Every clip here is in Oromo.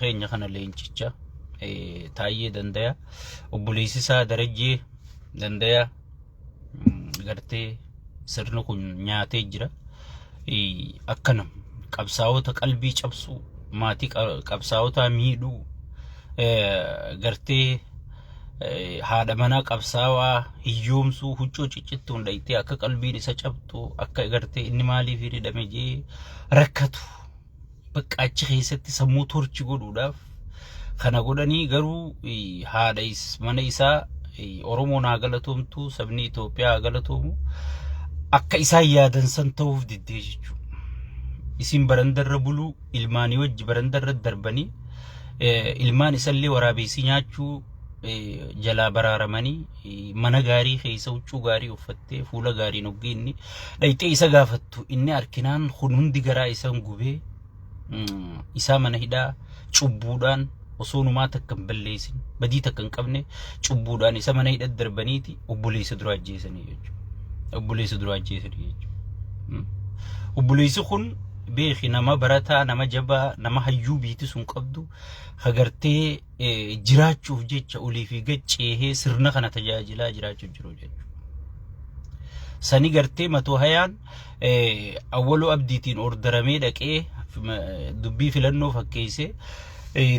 keenya kana leencicha taayee dandaya obboleessi isaa darajee dandaya gartee sirna kun nyaatee jira akkanam qabsaa'ota qalbii cabsu maatii qabsaa'ota miidhuu gartee haadha manaa qabsaawaa hiyyoomsuu huccuu ciccittuu hundaytee akka qalbiin isa cabtu akka gartee inni maaliif hidhame jee rakkatu bakka achi keessatti sammuu torchi godhuudhaaf kana godhanii garuu haadha mana isaa Oromoon haa galatoomtu sabni Itoophiyaa haa galatoomu akka isaan yaadan san ta'uuf diddee jechuudha. Isin barandarra buluu ilmaanii wajji barandarra darbanii ilmaan isallee waraabessi nyaachuu jalaa baraaramanii mana gaarii keessa huccuu gaarii uffattee fuula gaarii noggeeni dhayxee isa gaafattu inni arkinaan kun hundi garaa isaan gubee isaa mana hidhaa cubbuudhaan osoo numaa takkan balleessin badii takkan qabne cubbuudhaan isa mana hidhaa darbaniiti obboleessa dura ajjeesanii jechuudha. Obboleessa dura ajjeesanii jechuudha. Obboleessi kun beeki nama barataa nama jabaa nama hayyuu biiti sun qabdu hagartee jiraachuuf jecha olii fi gaccee sirna kana tajaajilaa jiraachuuf jiru jechuudha. Sani gartee matoo hayaan awwaloo abdiitiin ordaramee dhaqee dubbii filannoo fakkeessee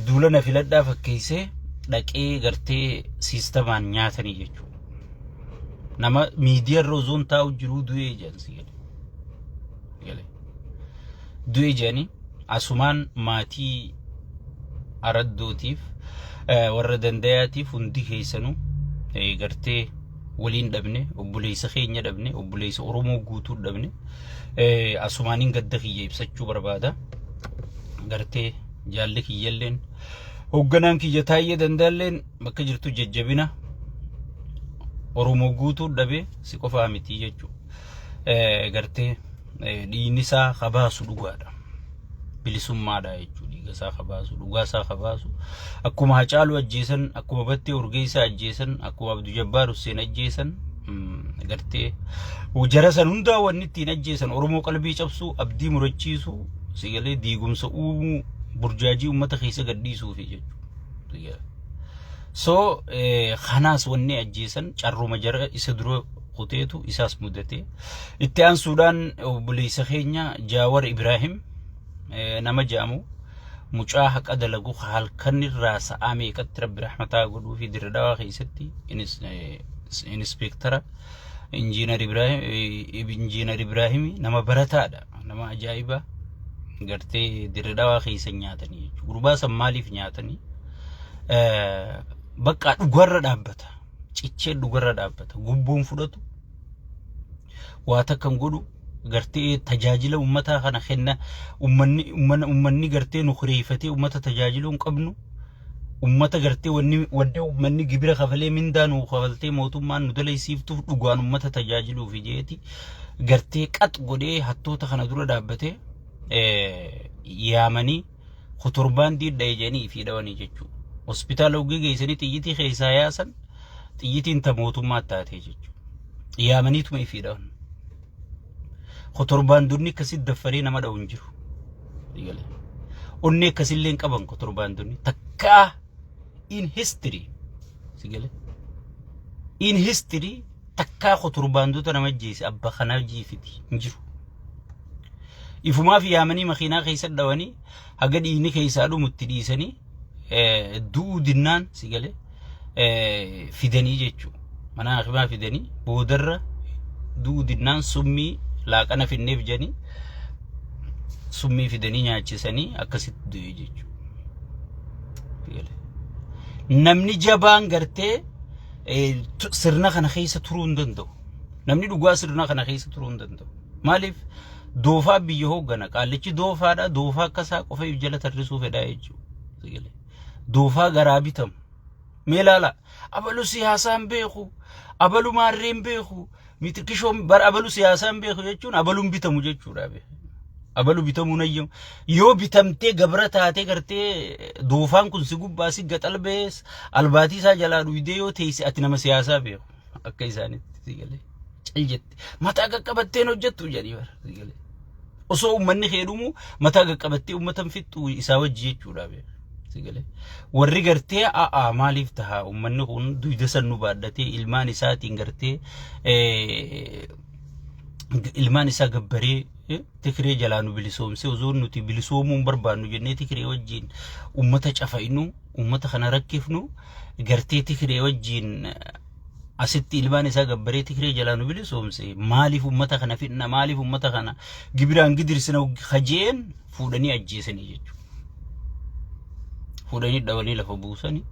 duulana filadhaa fakkeessee dhaqee gartee siistamaan nyaatanii jechuudha. Nama miidiyaarra ozoon taa'u jiru du'ee jansi gale. Du'e jani asumaan maatii araddootiif warra dandayaatiif hundi keessanuu gartee waliin dhabne obboleessa keenya dhabne obboleessa Oromoo guutuu dhabne asumaaniin gadda kiyya ibsachuu barbaada. Gartee jaalli kiyyalleen hoogganaan kiyya taayee dandaalleen bakka jirtu jajjabina Oromoo guutuu dhabe si qofaa miti jechuudha. Gartee dhiigni isaa kabaasu dhugaadha. Bilisummaadha jechuudha. Dhiiga isaa kabaasu, dhugaa isaa kabaasu. Akkuma Hacaaluu ajjeesan, akkuma Battee Urgeessaa ajjeesan, akkuma Abduu Jabbaar Hussein ajjeesan, gartee jara san hundaa wanni ittiin ajjeesan Oromoo qalbii cabsuu, abdii murachiisuu, sigalee diigumsa uumuu, burjaajii uummata keessa gadhiisuufi jechuudha. So kanaas wanni ajjeesan carruma jara isa dura quteetu isaas mudate itti aansuudhaan obboleessa keenya Jaawar Ibrahim nama jaamu mucaa haqa dalagu halkan irraa sa'aa meeqatti rabbi rahmataa godhuu fi Dirree Dhawaa keessatti inspektara injiinar Ibrahim nama barataadha nama ajaa'iba gartee Dirree Dhawaa keessa nyaatanii jechuudha. Gurbaa san maaliif nyaatanii bakka dhugarra dhaabbata. Cichee dhugarra dhaabbata gubboon fudhatu waa takkan godhu gartee tajaajila ummataa kana kenna ummanni gartee nu khireeffatee ummata tajaajiluun qabnu ummata gartee wanni ummanni gibira kafalee mindaa nu kafaltee mootummaan nu dalaysiiftuuf dhugaan ummata tajaajiluuf jeeti gartee qat godhee hattoota kana dura dhaabbate yaamanii kuturbaan diidha ejanii fi dhawanii jechuudha. Hospitaala ugee geessanii xiyyitii keessaa yaasan xiyyitiin ta mootummaa taatee jechuudha. Yaamaniituma ifiidhaan. Kotorbaan dunni akkasii daffaree nama dha'uun jiru. Onnee akkasillee hin qaban kotorbaan dunni takkaa in history. In history takkaa kotorbaan duuta nama jeesi abba kanaa jiifiti hin jiru. Ifumaaf yaamanii makiinaa keessa dhawanii haga dhiigni keessaa dhumutti dhiisanii du'uu dinnaan sigalee. Fidanii jechuudha. Mana akimaa fidanii boodarra duudinnaan summii laaqana finneef janii summii fidanii nyaachisanii akkasitti du'e jechuudha. Namni jabaan gartee sirna kana keessa turuu hin danda'u. Namni dhugaa sirna kana keessa turuu hin danda'u. Maaliif doofaa biyya hooggana qaallichi doofaadha. Doofaa akkasaa qofa jala tarrisuu fedhaa jechuudha. Doofaa garaa bitamu. Melala abalu siyasaan beeku abalu maarreen beeku mitikishoon bar abalu siyasaan beeku jechuun abaluun bitamu jechuudha. Abalu bitamu nayyam yoo bitamtee gabra taatee gartee doofaan kun si gubbaa si gaxalbees albaatii isaa jalaa dhuydee yoo teessi ati nama siyasaa beeku akka isaanitti sigalee ciljette mataa qaqqabatteen hojjettu jedhii bar sigalee osoo ummanni heedumu mataa qaqqabattee ummatan fixxu isaa wajji jechuudha. sigale warri gartee maaliif taha ummanni kun duyda sannu baadhatee ilmaan isaatiin gartee ilmaan isaa gabbaree Tigree jalaanu bilisoomse ozoon nuti bilisoomuun barbaannu jennee Tigree wajjin ummata cafaynu ummata kana rakkifnu gartee Tigree wajjin asitti ilmaan isaa gabbaree Tigree jalaanu bilisoomse maaliif ummata kana fitna maaliif ummata kana gibiraan gidirsina khajeen fuudhanii ajjeesanii jechuudha. Fuudhanii dhawanii lafa buusanii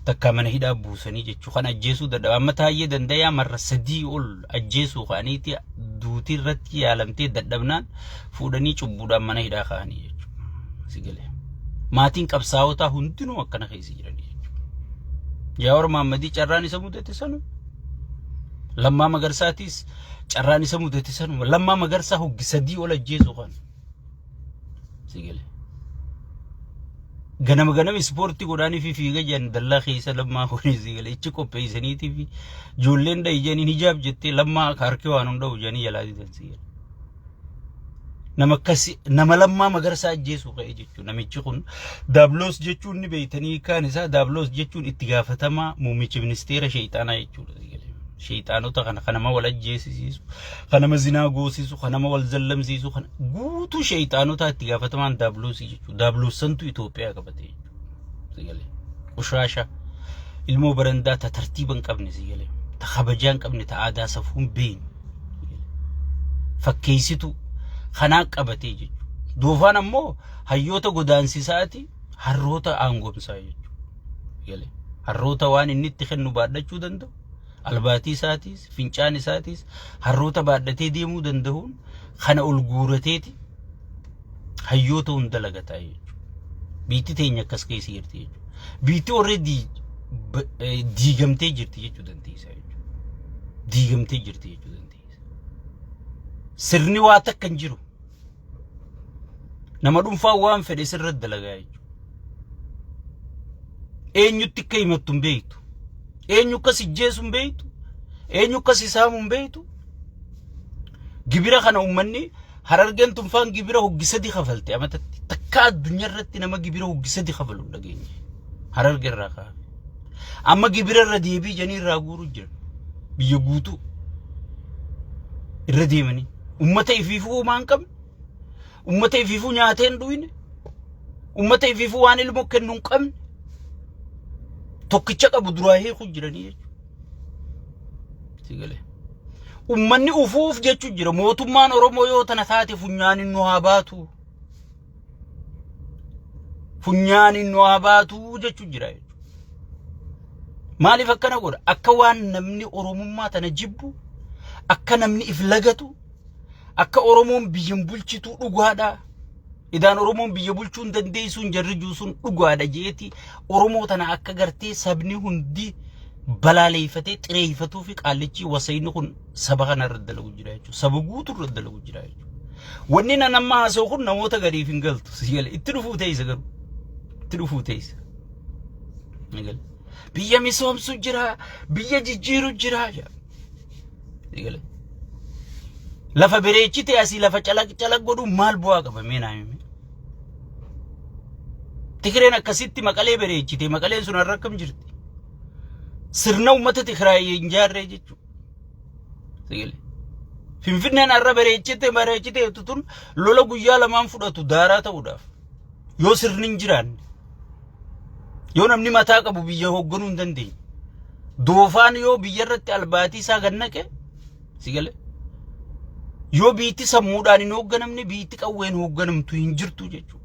takka mana hidhaa buusanii jechuudha. Kan ajjeesuu dadhaba amma taayee dandayaa marra sadii ol ajjeesuu kaaniiti duutii irratti yaalamtee dadhabnaan fuudhanii cubbuudhaan mana hidhaa kaanii jechuudha. Sigalee maatiin qabsaa'otaa hundinuu akkana keessa jiran jechuudha. Jawaar Mohammadii carraan isa mudate sanu Lammaa Magarsaatis carraan isa mudate sanu Lammaa Magarsaa hoggi sadii ol ajjeesuu kan sigalee ganama ispoortii godhaanii fi fiiga jan dallaa keessa Lammaa horii sigalee ichi qopheessaniitii fi ijoolleen dhayyanii hijaab jettee Lammaa harkee waan hunda hojjanii jalaa didan sigalee nama akkasi nama Lammaa Magarsaa ajjeesuu ka'e jechuudha. Namichi kun Daabloos jechuun ni beeytanii kaan isaa Daabloos jechuun itti gaafatamaa muummicha ministeera sheeyxaanaa jechuudha sigalee. Sheeyxaanota kana nama wal ajjeesisu kanama zinaa goosisu kanama wal zallamsiisu kana guutuu sheeyxaanota itti gaafatamaan Daabloosii jechuudha. Daabloosantu Itoophiyaa qabate jechuudha sigalee. Ushaasha ilmoo barandaa ta tartiiban qabne sigalee ta kabajaan qabne ta aadaa safuun beeyne fakkeessitu kanaa qabatee jechuudha. Doofaan ammoo hayyoota godaansisaati harroota aangomsaa jechuudha. Harroota waan inni itti kennu baadhachuu danda'u albaatii isaatis fincaan isaatis harroota baadhatee deemuu danda'uun kana ol guurateeti hayyoota hunda lagataa jechuudha. Biitti teenya akkas keessa jirti jechuudha. Biitti already diigamtee jirti jechuu dandeessa jechuudha. Diigamtee jirti jechuu dandeessa. Sirni waa takka hin jiru. Nama dhuunfaa waan fedhe sirratti dalagaa jechuudha. Eenyutti akka himattu hin beektu. Eenyu akkas ijjeesu hin beektu. Eenyu akkas isaamu hin beektu. Gibira kana uummanni Harargeen tunfaan gibira hoggisadi kafalte amatatti takka addunyaa irratti nama gibira hoggisadi kafalu hin dhageenye. Harargee irraa kaa'e. Amma gibira irra deebii janii irraa guuruu jira. Biyya guutuu irra deemanii ummata ifiifuu maan qabne. Ummata ifiifuu nyaatee hin dhuyne. Ummata ifiifuu waan ilmoo kennu hin qabne. Tokkicha qabu duraa hiikuu jiranii jechuudha. Sigalee. Ummanni ufuuf jechuu jira. Mootummaan Oromoo yoo tana taate funyaanin nu haa baatu. Funyaanin nu haa baatu jechuu jira jechuudha. Maaliif akkana godha? Akka waan namni Oromummaa tana jibbu, akka namni if lagatu, akka Oromoon biyyan bulchitu dhugaadha. Idaan Oromoon biyya bulchuun dandeessuun jarri juusuun dhugaadha jeeti. Oromoo tana akka gartee sabni hundi balaaleeffatee xireeffatuu fi qaallichi wasayni kun saba kana irra dalagu jira jechuudha. Saba guutuu irra dalagu jira jechuudha. Wanni nama haasa'u kun namoota gariif hin galtu. Sigalee itti dhufuu ta'isa garuu. Itti dhufuu ta'isa. Biyya misoomsu jira, biyya jijjiiru jira. Sigalee. Lafa bereechite asii lafa calaq godhu maal bu'aa qaba meenaa himi. Tigreen akkasitti maqalee bereechite maqaleen sun har'a akkam jirti. Sirna uummata Tigraay hin jaarree jechuudha. Sigalee. Finfinneen har'a bereechite tun lola guyyaa lamaan fudhatu daaraa ta'uudhaaf. Yoo sirni hin jiraanne. Yoo namni mataa qabu biyya hoogganuu hin dandeenye. Doofaan yoo biyya irratti albaatii isaa gannaqe. Sigalee. Yoo biitti sammuudhaan hin hoogganamne biitti qawween hoogganamtu hin jirtu jechuudha.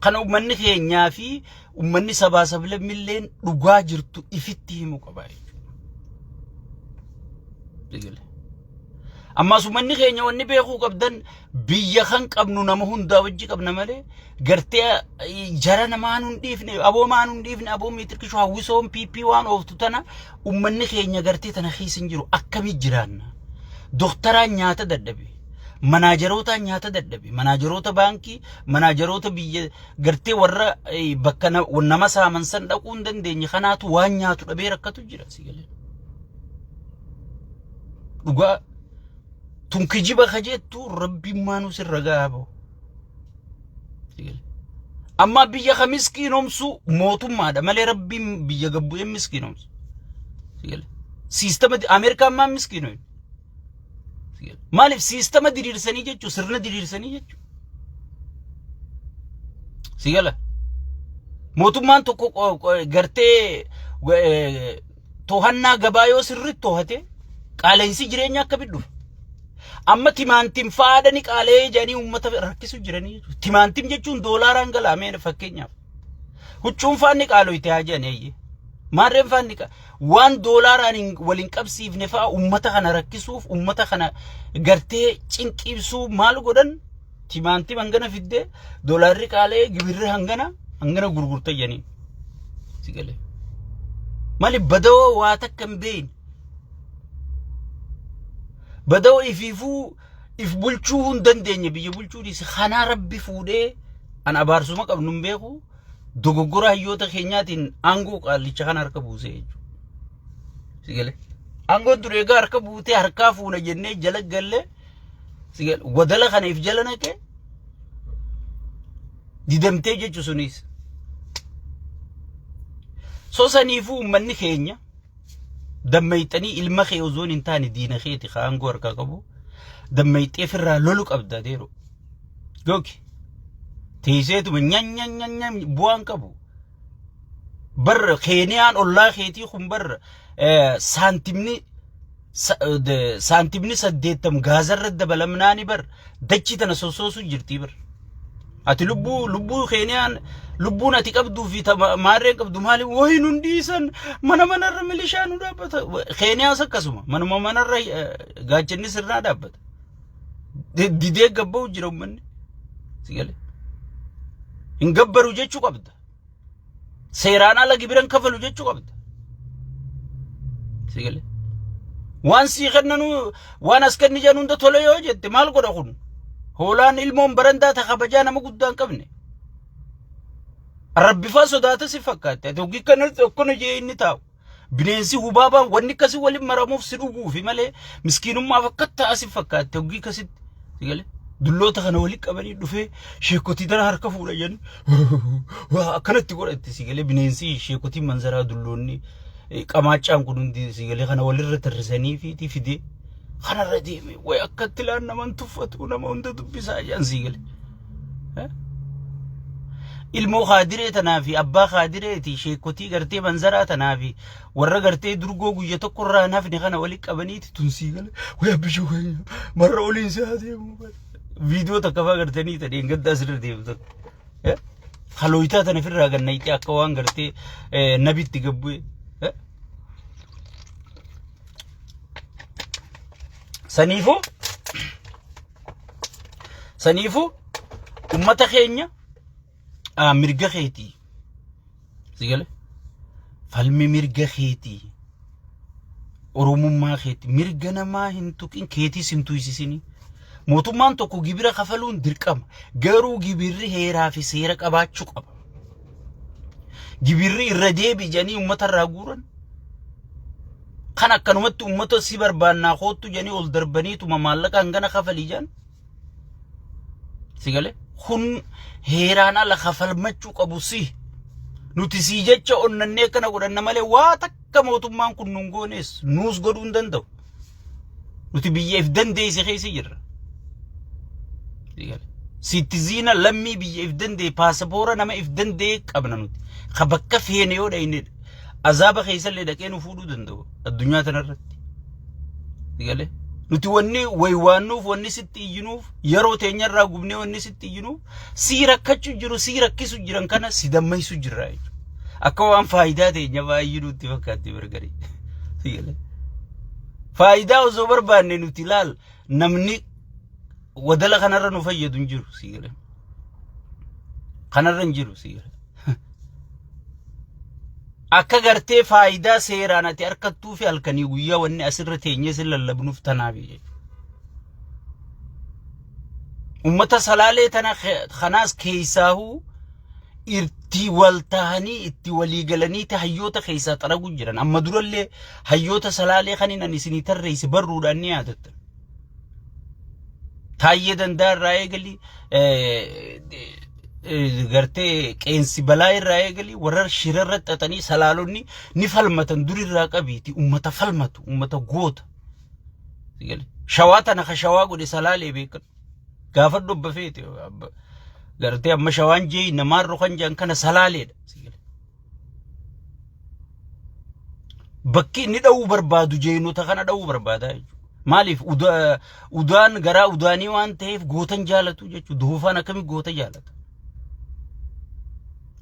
Kana uummanni keenyaa fi uummanni sabaa sablammilleen dhugaa jirtu ifitti himuu qaba jechuudha. Ammas uummanni keenya wanni beekuu qabdan biyya kan qabnu nama hundaa wajji qabna malee gartee jara namaan hundiifne aboo miitirkishu hawwisoon PP waan ooftu tana uummanni keenya gartee tana keessa hin jiru akkamii jiraanna. Doktoraan nyaata dadhabe. Manaajeroota nyaata dadhabe. Manaajeroota baankii, manaajeroota biyya gartee warra bakka nama saaman san dhaquu hin dandeenye kanaatu waan nyaatu dhabee rakkatu jira sigalee. Dhugaa tunkijiba kajettu rabbiin maanuu sirra gaaboo. Sigalee. amma biyya kamiskiinomsu mootummaadha malee rabbiin biyya gabbu'ee miskiinomsu sigale sistema Ameerikaan maa miskiinoyin maaliif sistema diriirsanii jechuu sirna diriirsanii jechuu sigale mootummaan tokko gartee tohannaa gabaa yoo sirriitti tohate qaala'insi jireenya akka biddu amma timaantiin faadani qaalee jedhanii uummata rakkisu jiranii jechuudha. Timaantiin jechuun doolaaraan galaamee fakkeenyaaf. Huccuun faanni qaalooyite haa jedhanii maarreen faanni waan doolaaraan waliin qabsiifne fa'a uummata kana rakkisuuf uummata kana gartee cinqibsuu maal godhan timaantiin hangana fiddee doolaarri qaalee gibirri hangana gurgurta jedhanii. Sigalee. Maali badoo waa takka hin beeyin. بدو يفيفو يفبلشون دندني بيجبلشون دي خنا ربي فودي أنا بارسو ما قبل نبيهو دوغورا يوتا خنياتين أنغو قال لي شخنا ركبو سيج سيجله أنغو تريغا ركبو تي هركافونا جنة جلق قال سيجل ودلا خنا يفجلنا كه دي دمتي جو سونيس سوسانيفو من خينيا دميتني المخي وزون انتاني دين خيتي خانغور كاكبو دميتي فرا لولوك ابدا ديرو جوكي تيسيتو من نyan نyan نyan نyan بوان كبو بر خينيان الله خيتي خم بر سانتمني سديتم غازر رد بلمناني بر دچي تنسوسوسو جرتي بر ati lubbu kheeniyaan lubbuun ati qabdu fi maarreen qabdu maali wayi nundiisan manarra milishaan nu dhaabbata kheeniyaas akkasuma manarra gaachanni sirnaa dhaabbata didee gabba'u jira ummanni sigale hin gabbaru jechuu qabda seeraan ala gibiran kafalu jechuu qabda sigale waan sii kennanu waan as kenni jedhan hunda tole yoo jette maal godha kun هولان ilmoon barandaa takabajaa nama guddaa hin qabne rabbi faa sodaata si fakkaate tokki kanatti akkana jee inni taa'u bineensi hubaabaan wanni kasi waliin maramuuf si dhuguufi malee miskiinummaaf akka ta'a si fakkaate tokki kasitti sigale dulloota kana waliin qabanii dhufee sheekotii tana harka fuudha jennu akkanatti godhatti sigale bineensi sheekotii manzaraa dulloonni qamaachaan kun hundi sigale kana walirra tarrisanii fi fidee خنا رديمي ويأكدت لأن من تفتون ما أنت تبصا جانسيقل ilmoo khaadiree tanaafi abbaa khaadireeti sheekotii gartee manzaraa tanaafi warra gartee durgoo guyya tokko irraa nafni kana wali qabaniiti tunsii gale waya bishoo keenya marra oliin isaa deemu viidiyoo takka faa gartanii tadheen gadda asirra deemtan halooyitaa tana firraa gannayti akka waan gartee nabitti gabbu'e saniifuu ummata keenya mirga keetii sigale falmi mirga keetii oromummaa keetii mirga namaa hin tuqin keetii simtuisisini mootummaan tokko gibira kafaluun dirqama garuu gibirri heeraa fi seera qabaachuu qaba gibirri irra deebi janii ummata irraa guuran kan akkanumatti ummata si barbaannaa kootu janii ol darbaniitu maallaqa hangana kafalii jan sigale kun heeraan ala kafalmachuu qabu si nuti si jecha onnannee kana godhanna malee waa takka mootummaan kun nun goones nuus godhuu hin danda'u nuti biyyeef dandeeyse keessa jirra citizen lammii biyyeef dandee paasapoora nama if dandee qabna nuti ka bakka feene yoo dhayne azaba keessallee dhaqee nu fuudhuu danda'u addunyaa tanarratti sigale nuti wanni waywaanuuf wanni sitti iyyinuuf yeroo teenyarraa gubnee wanni sitti iyyinuuf si rakkachuu jiru si rakkisu jiran kana si dammaysu jirra akka waan faayidaa teenya baay'inuutti fakkaatti bargari sigale faayidaa osoo barbaanne nuti laal namni wadala kanarra nu fayyadu hin jiru sigale kanarra hin jiru sigale akka gartee faayidaa seeraan ati harkattuu fi halkanii guyyaa wanni asirra teenyee sin lallabnuuf tanaafi ummata salaalee tana khanaas keeysaahu irti waltahanii itti walii galanii hayyoota keeysaa xaragu jiran amma durallee hayyoota salaalee kaniin ani isinii tarreeyse barruudhaan ni yaadatta taayyee dandaarraa eegali gartee qeensi balaa irraa eegali warra shirarra xaxanii salaalonni ni falmatan durirraa qabiiti ummata falmatu ummata goota sigale shawaa tana ka shawaa godhe salaalee beekan gaafa dhobba feete gartee amma shawaan jee namaarro kan jaan kana salaaleedha sigale bakki inni dha'uu barbaadu jeenota kana dha'uu barbaadaa jechuudha maaliif udaan garaa udaanii waan ta'eef gootan jaalatu jechuudha doofaan akkamii goota jaalata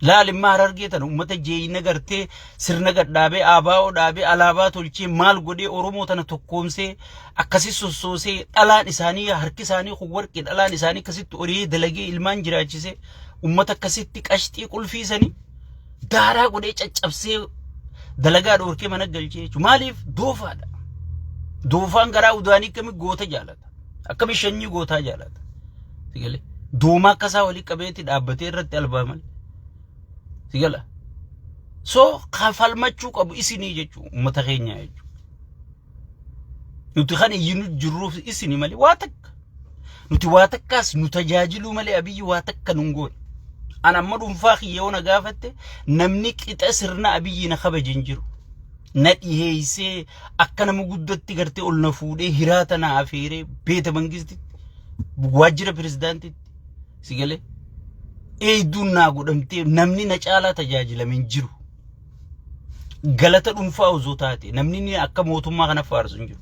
laalimmaa harargeetan ummata jeeyina gartee sirna gadhaabee aabaa'oo dhaabee alaabaa tolchee maal godhee oromoo tana tokkoomsee akkasi sossoosee dhalaan isaanii harki isaanii warqee dhalaan isaanii akkasitti horii dalagee ilmaan jiraachisee ummata akkasitti qashxii qulfiisanii daaraa godhee caccabsee dalagaa dhoorkee mana galchee jechuudha maaliif doofaadha doofaan garaa udaanii akkamii goota jaalata akkamii shanyii gootaa jaalata sigale doomaa akkasaa walii qabeetti dhaabbatee irratti albaa malee sigala so kafalmachuu qabu isinii jechuudha ummata keenya jechuudha nuti kan iyyinu jirruuf isinii malee waa takka nuti waa takkaas nu tajaajiluu malee abiyyi waa takka nun goone ana amma dhuunfaa kiyyoo na gaafatte namni qixa sirna abiyyi na kabajin jiru na dhiheessee akka nama guddatti gartee ol na fuudhee hiraata na afeeree beeta mangistitti waajjira pirezidaantitti sigale eeyduun naa godhamtee namni na caalaa tajaajilamin jiru galata dhuunfaa osoo taate namni akka mootummaa kana faarsu hin jiru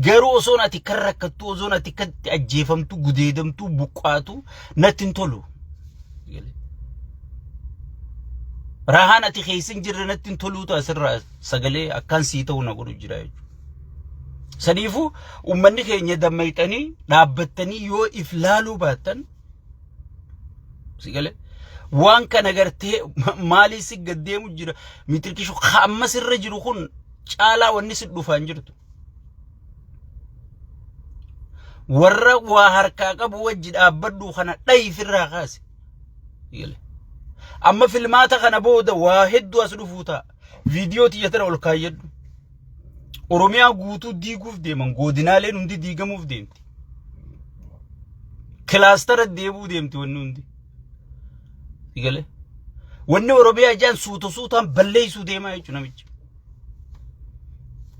garuu osoo ati kan rakkattu osoo ati kan ajjeefamtu gudeedamtu buqqaatu natti hin tolu rahaan ati keessin jirre natti hin toluutu asirraa sagalee akkaan sii ta'u na godhu jira jechuudha saniifu ummanni keenya dammayxanii dhaabbattanii yoo if laaluu baattan sigale waan kana gartee maalii si gaddeemu jira mitirkishu amma sirra jiru kun caalaa wanni si dhufaan jirtu warra waa harkaa qabu wajji dhaabbadhu kana dhayifirraa kaase sigale amma filmaata kana booda waa hedduu as dhufuu ta'a viidiyoo tiyyatana ol kaayyadhu oromiyaa guutuu diiguuf deeman godinaaleen hundi diigamuuf deemti kilaastara deebuu deemti wanni hundi sigale wanni oromiyaa jaan suutaan balleessuu deemaa jechuudha namichi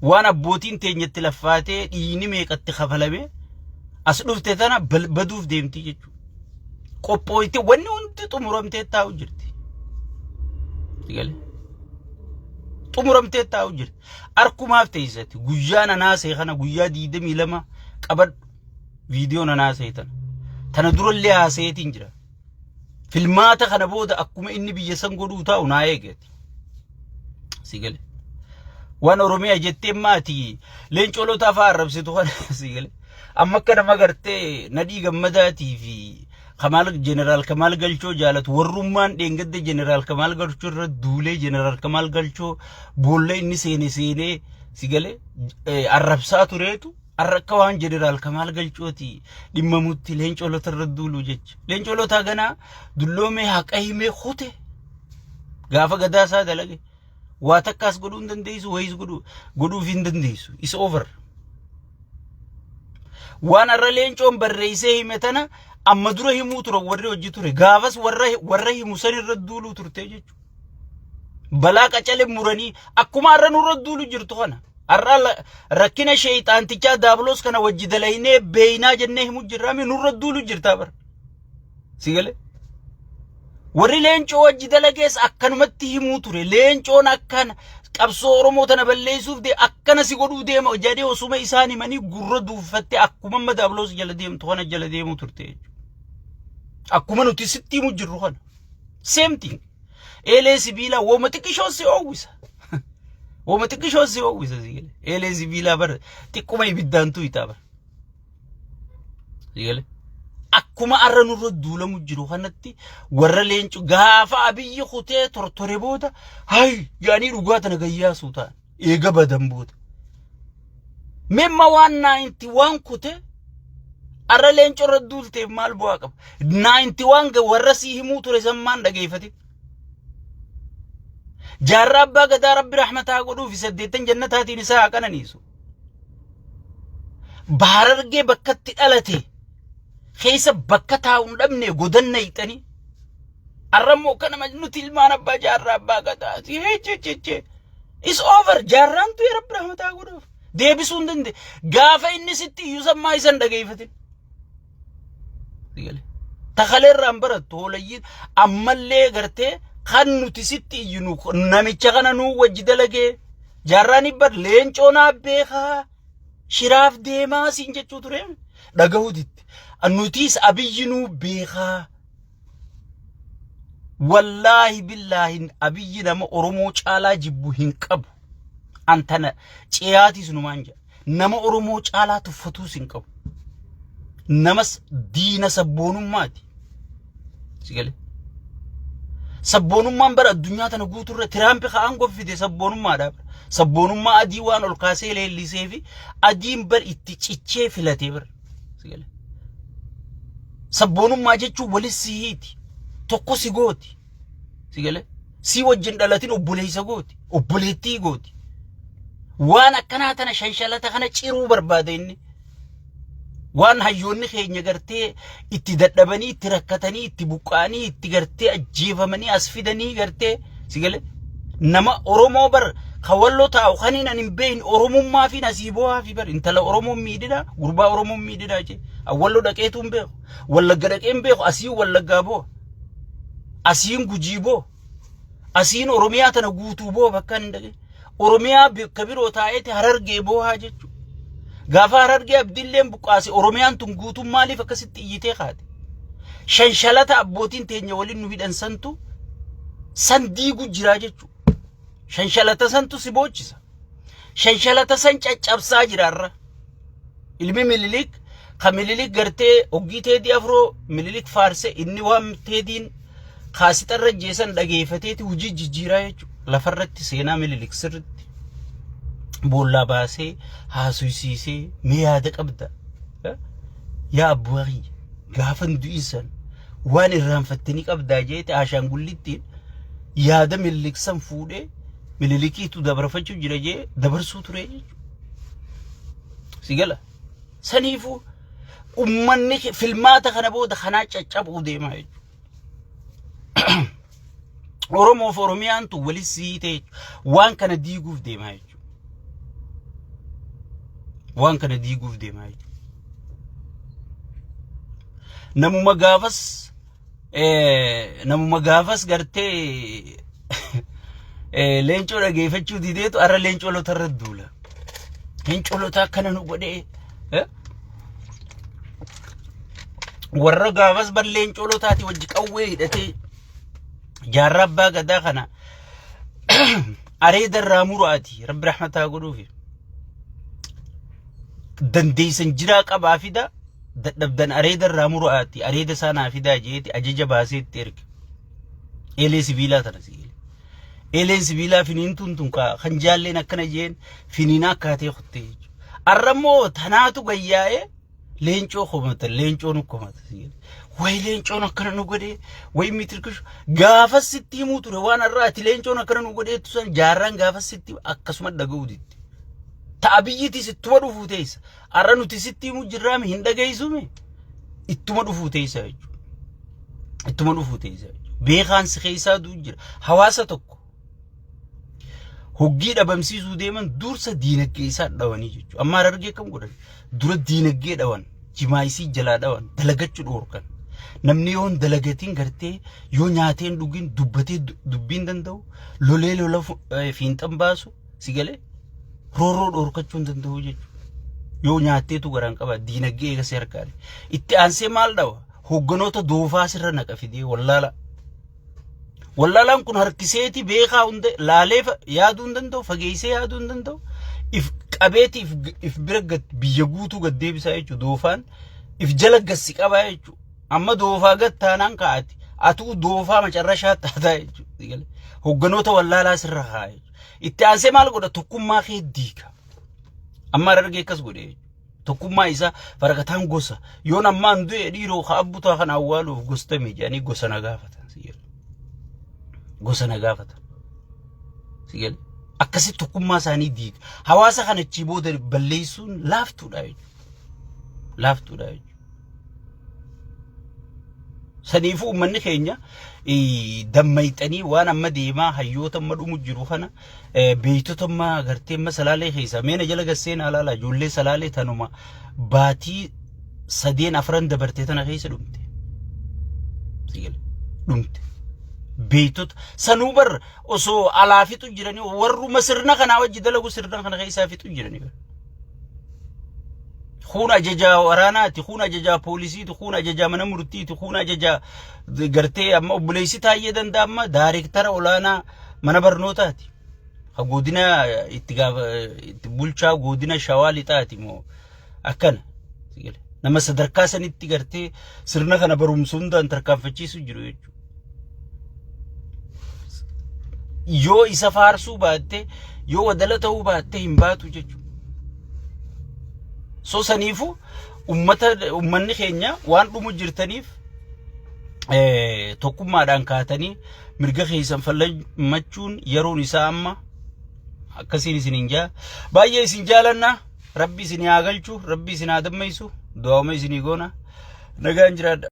waan abbootiin teenyatti laffaatee dhiini meeqatti kafalame as dhufte tana baduuf deemti jechuudha qophooyte wanni hundi xumuramtee taa'u jirti sigale xumuramtee taa'u jirti arkumaaf teessati guyyaa nanaasee kana guyyaa 22 qabadhu viidiyoo nanaasee tana durallee haaseetiin jira filmaata kana booda akkuma inni biyya san godhuu taa'u naa eegeeti sigale waan oromiyaa jettee maati leencolota afaa arrabsitu kana sigale amma akka nama gartee nadhii gammadaatii fi Kamal General Kamal Galchoo jaalatu warrummaan dheengadde General Kamal Galchoo irra duulee General Kamal Galchoo boolla inni seenee sigale arrabsaa tureetu arrakka waan General Kamal Galchooti dhimmamutti leencolota irra duuluu jecha leencolota ganaa dulloomee haqa himee hote gaafa gadaasaa dalage waa takkaas godhuu hin dandeessu wayis godhuuf hin dandeessu is over waan arra leencoon barreessee hime tana amma dura himuu ture warri hojii ture gaafas warra himu san irra duuluu turte jechuudha balaa qacale muranii akkuma arra nurra duulu jirtu kana arra rakkina sheeyxaantichaa daabloos kana wajji dalaynee beeynaa jennee himu jirraami nurra duulu jirtaa bar sigale warri leencoo wajji dalagees akkanumatti himuu ture leencoon akkana qabsoo oromoo tana balleessuuf de akkana si godhuu deema jedhee osuma isaan himanii gurra duufatte akkuma madaabloos jala deemtu kana jala deemuu turte akkuma nuti sitti himu jirru kana same thing elee sibiila woma xiqqishoo si oowwisa woma xiqqishoo si oowwisa sigale elee sibiila bar xiqquma ibiddaantu itaa bar sigale akkuma arra nurra duulamu jiru kanatti warra leencu gaafa abiyyi kutee tortore booda hay yaani dhugaa tana gayyaasuu ta'an eega badan booda memma waan 91 kutee arra leencu irra duulteef maal bu'aa qaba 91 warra si himuu ture sammaan dhageeffate jaarraa abbaa gadaa rabbi rahmataa godhuuf 8 jannataatiin isaa qananiisu baharargee bakkatti dhalate keessa bakka taa'uun dhabne godanna hixanii arrammoo kana nuti ilmaan abbaa jaarraa abbaa gataati hechecheche is over jaarraantu ya rabbi rahmataa godhuuf deebisuu hin dandeenye gaafa inni sitti iyyuu sammaa isan dhageeffatin sigale takaleerraan barattu hoolayyiin ammallee gartee kan nuti sitti iyyuu namicha kana nuu wajji dalagee jaarraan ibbar leencoo naa beekaa shiraaf deemaa siin jechuu ture dhagahuutitti nutiis abiyyi nuu beekaa wallahi billahi abiyyi nama oromoo caalaa jibbu hin qabu antana ciyaatis numaan jedha nama oromoo caalaa tuffatuus hin qabu namas diina sabboonummaati sigale sabboonummaan bara addunyaa tana guuturra tiraampi ka'aan goffite sabboonummaadhaaf sabboonummaa adii waan ol kaasee leellisee fi adiin bar itti cichee filatee bar sigale sabboonummaa jechuun walis sihiiti tokko si gooti sigale si wajjin dhalatin obboleessa gooti obboleettii gooti waan akkanaa tana shanshalata kana ciruu barbaada inni waan hayyoonni keenya gartee itti dadhabanii itti rakkatanii itti buqqaanii itti gartee ajjeefamanii as fidanii gartee sigale nama oromoo bar kawallo taa'u kaniin an hin beeyin oromummaa fi nasiiboo fi bar intala oromoo miidhina gurbaa oromoo miidhina je awwallo dhaqeetu hin beeku wallagga dhaqee hin beeku asii wallaggaa boo asiin gujiiboo asiin oromiyaa tana guutuu boo bakka hin dhaqe oromiyaa bakka biroo taa'eeti harargee boo haa jechu gaafa harargee abdilleen buqqaase oromiyaan tun guutuu maaliif akkasitti iyyitee kaate shanshalata abbootiin teenya waliin nu hidhan santu san diigu jiraa jechu shanshalata santu si boochisa shanshalata san caccabsaa jiraarra ilmi mililik ka mililik gartee oggii teedii afroo mililik faarse inni waan teediin kaasitarra jeesan dhageeffateeti hujii jijjiiraa jechu lafarratti seenaa mililik sirritti boollaa baasee haasuysiisee mee yaada qabda yaa abbuwaqii gaafan du'isan waan irraanfattanii qabdaa jeete ashaangullittiin yaada mililik san fuudhee mililikiitu dabarfachuu jira jee dabarsuu ture jechu sigala saniifuu ummanni filmaata kana booda kanaa caccabuu deemaa jechu oromoo fi oromiyaan tu walis siitee waan kana diiguuf deemaa jechu waan kana diiguuf deemaa jechu namuma gaafas gartee leencoo dhageeffachuu dideetu arra leencoo lotarra duula leencoo lotaa kana nu godhee warra gaafas bar leencoo lotaati wajji qawwee hidhatee jaarraa abbaa gadaa kana areeda irraa muraati rabbi rahmataa godhuufi dandeeysan jiraa qabaa fida dadhabdan areeda irraa muraati areeda isaa naa fidaa jeeti ajaja baaseetti erge eelee sibiilaa tana siile eeleen sibiilaa finiintuun tun kan jaalleen akkana jeen finiina akkaatee kuttee arrammoo tanaatu gayyaa'ee leencoo komata leencoo nu komata siile way leencoon akkana nu godhee way mitirkishu gaafas sitti himuu ture waan arraati leencoon akkana nu godhee tusan jaarraan gaafas sitti akkasuma dhaga'uu ditti ta'a biyyitis ittuma dhufuu teessa arra nuti sitti himuu jirraami hin dhageeysume ittuma dhufuu teessa jechuudha ittuma dhufuu teessa jechuudha beekaan si keessaa duu jira hawaasa tokko hoggii dhabamsiisuu deeman dursa diinagdee isaa dhawanii jechuudha amma Harargee kam godhan dura diinagdee dhawan jimaayisii jalaa dhawan dalagachuu dhoorkan namni yoon dalagatiin gartee yoo nyaateen dhugin dubbatee dubbiin danda'u lolee lola fiinxan baasu sigalee roorroo dhoorkachuu hin danda'u jechuudha yoo nyaateetu garaan qaba diinagdee eegasee harkaale itti aansee maal dhawa hogganoota doofaa sirra naqa fidee wallaalaan kun harkiseeti beekaa hunda laaleef yaaduu hin danda'u fageessee yaaduu hin danda'u if qabeeti if bira biyya guutuu gad deebisaa jechuudha doofaan if jala gassi qabaa jechuudha amma doofaa gad taanaan kaa'ati atuu doofaa macarrashaa taataa jechuudha hogganoota wallaalaa sirra haa jechuudha itti aansee maal godha tokkummaa kee diiga amma Harargee akkas godhe tokkummaa isaa faraqataan gosa yoon ammaan du'e dhiiroo haa abbutaa kan awwaaluuf gostame jedhanii gosa na gaafatan gosa na gaafatan sigale akkasitti tokkummaa isaanii diiga hawaasa kana achi booda balleessuun laaftuudha jechuudha saniifuu uummanni keenya dammayxanii waan amma deemaa hayyoota amma dhumu jiru kana beeytota amma gartee amma salaalee keessa meena jala gasseen alaala ijoollee salaalee tanuma baatii sadeen afran dabartee tana keessa dhumte sigale dhumte beeytota sanuubar osoo alaafitu jiranii warruma sirna kana wajji dalagu sirna kana keessa fitu jiranii خون أججا وراناتي خون أججا بوليسي خون أججا من مرتي خون أججا قرتي أما بوليسي تايدن دام دايركتر ولانا من برنوتاتي خودنا اتجاه بولشا خودنا شوالي تاتي مو أكن نما صدركاسن اتجارتي سرنا خنا برومسوندا انتركام فتشي سجرو يو إسافارسو باتة يو ودلته باتة همباتو جيجو سو سنيفو أمني خينيا وان رومو جرتنيف توكم ما دان كاتني مرجع خيسان فلج مچون يرون إسامة كسيني سنينجا بايه سنجالنا ربي سني آغلچو ربي سنادم ميسو دعا مي سني غونا نگانجراد